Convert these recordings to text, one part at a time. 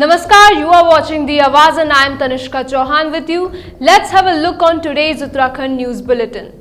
Namaskar, you are watching The Awaz and I am Tanishka Chauhan with you. Let's have a look on today's Uttarakhand News Bulletin.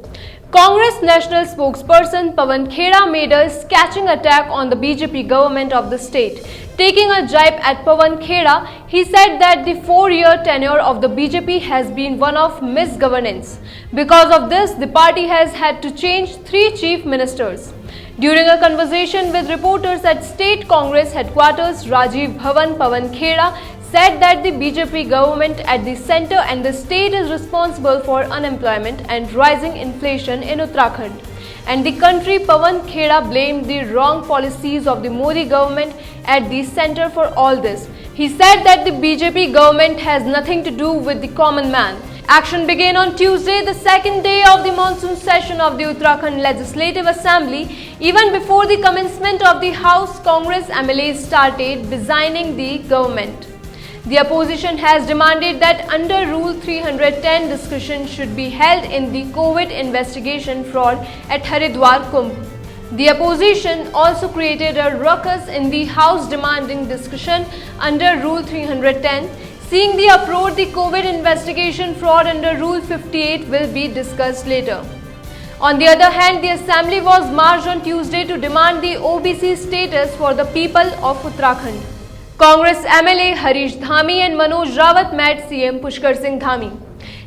Congress National Spokesperson Pawan Khera made a scathing attack on the BJP government of the state. Taking a jibe at Pawan Khera, he said that the 4-year tenure of the BJP has been one of misgovernance. Because of this, the party has had to change 3 chief ministers. During a conversation with reporters at State Congress headquarters, Rajiv Bhavan, Pawan Khera said that the BJP government at the centre and the state is responsible for unemployment and rising inflation in Uttarakhand. And the country, Pawan Khera blamed the wrong policies of the Modi government at the centre for all this. He said that the BJP government has nothing to do with the common man. Action began on Tuesday, the second day of the monsoon session of the Uttarakhand Legislative Assembly. Even before the commencement of the House, Congress MLAs started designing the government. The opposition has demanded that under Rule 310 discussion should be held in the COVID investigation fraud at Haridwar Kumbh. The opposition also created a ruckus in the House demanding discussion under Rule 310. Seeing the uproar, the COVID investigation fraud under Rule 58 will be discussed later. On the other hand, the Assembly was marched on Tuesday to demand the OBC status for the people of Uttarakhand. Congress MLA Harish Dhami and Manoj Rawat met CM Pushkar Singh Dhami.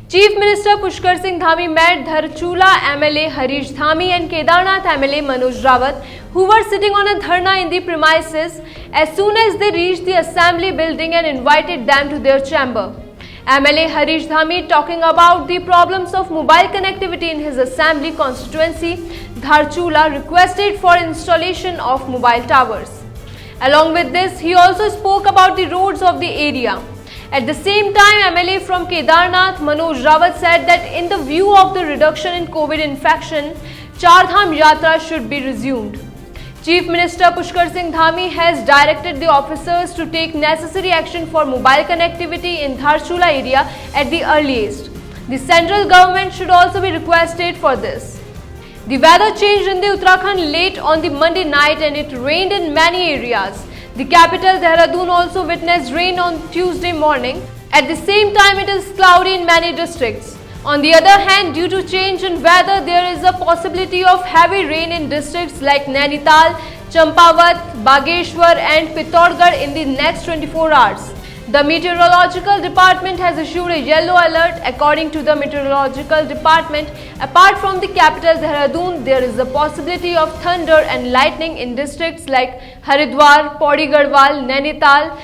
Chief Minister Pushkar Singh Dhami met Dharchula MLA Harish Dhami and Kedarnath MLA Manoj Rawat, who were sitting on a dharna in the premises as soon as they reached the Assembly building and invited them to their chamber. MLA Harish Dhami, talking about the problems of mobile connectivity in his Assembly constituency, Dharchula, requested for installation of mobile towers. Along with this, he also spoke about the roads of the area. At the same time, MLA from Kedarnath, Manoj Rawat, said that in the view of the reduction in COVID infection, Char Dham Yatra should be resumed. Chief Minister Pushkar Singh Dhami has directed the officers to take necessary action for mobile connectivity in Dharchula area at the earliest. The central government should also be requested for this. The weather changed in the Uttarakhand late on the Monday night and it rained in many areas. The capital Dehradun also witnessed rain on Tuesday morning. At the same time, it is cloudy in many districts. On the other hand, due to change in weather, there is a possibility of heavy rain in districts like Nainital, Champawat, Bageshwar and Pithoragarh in the next 24 hours. The Meteorological Department has issued a yellow alert. According to the Meteorological Department, apart from the capital Dehradun, there is a possibility of thunder and lightning in districts like Haridwar, Pauri Garhwal, Nainital,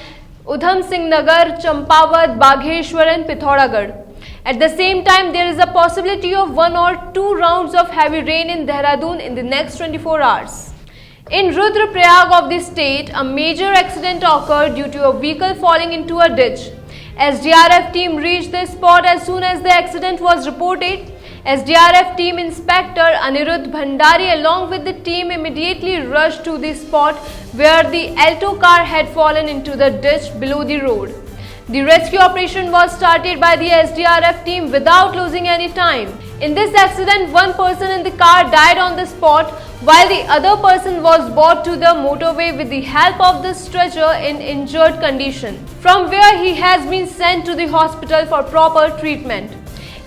Udham Singh Nagar, Champawat, Bageshwar and Pithoragarh. At the same time, there is a possibility of 1 or 2 rounds of heavy rain in Dehradun in the next 24 hours. In Rudraprayag of the state, a major accident occurred due to a vehicle falling into a ditch. SDRF team reached the spot as soon as the accident was reported. SDRF team Inspector Anirudh Bhandari along with the team immediately rushed to the spot where the Alto car had fallen into the ditch below the road. The rescue operation was started by the SDRF team without losing any time. In this accident, one person in the car died on the spot, while the other person was brought to the motorway with the help of the stretcher in injured condition, from where he has been sent to the hospital for proper treatment.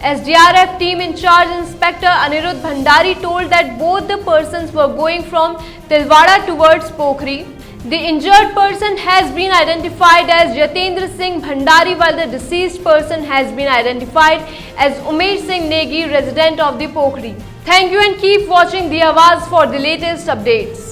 SDRF team in charge Inspector Anirudh Bhandari told that both the persons were going from Tilwara towards Pokhri. The injured person has been identified as Yatendra Singh Bhandari, while the deceased person has been identified as Umesh Singh Negi, resident of the Pokhri. Thank you and keep watching The Awaz for the latest updates.